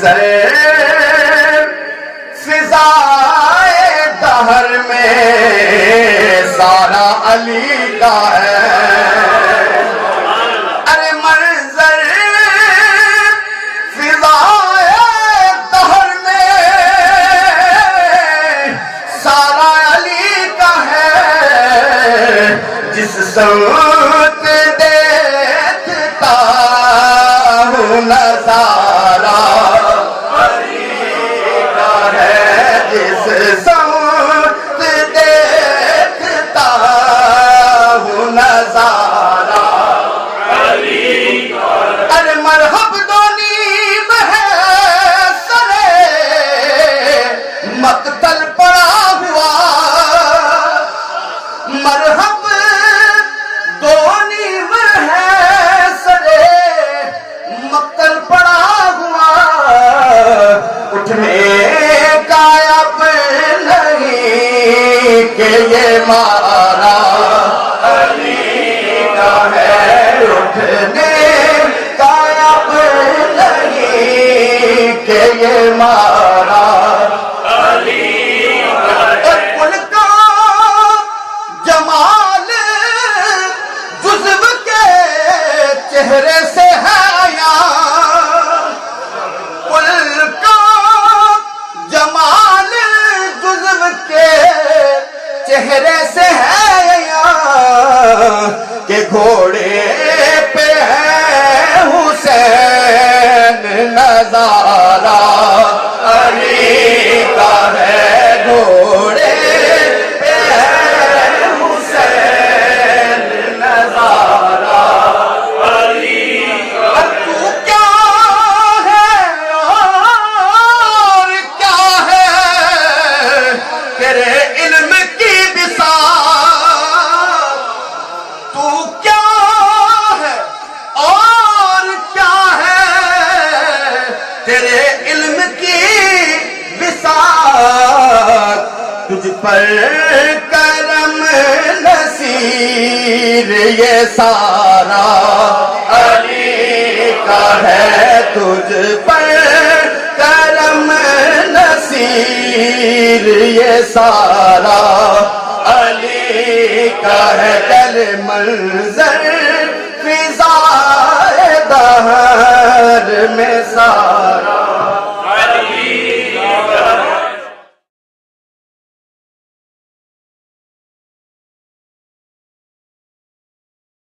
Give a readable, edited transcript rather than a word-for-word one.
منظر فضائے دہر میں سارا علی کا ہے ارے منظر فضائے دہر میں سارا علی کا ہے جس سمت دیکھتا ہوں نظارہ جس سمت دیکھتا ہوں نظارہ ارے مرحب دو نیم ہے سرے مقتل پڑا ہوا مرحب دو نیم ہے سرے مقتل پڑا ہوا اٹھنے کا اب نہیں کہ یہ مارا علی کا ہے اٹھنے کا اب نہیں کہ یہ مارا علی کا ہے ان کا جمال جزو کے چہرے سے ہے چہرے سے ہے یہاں کہ گھوڑے پہ ہے حسین نظارہ علی کا ہے گھوڑے پہ ہے حسین نظارہ علی کا تو کیا ہے اور کیا ہے تیرے علم تو کیا ہے اور کیا ہے تیرے علم کی بساط تجھ پر کرم نصیر یہ سارا علی کا ہے تجھ پر کرم نصیر یہ سارا علی کا ہے چل منظر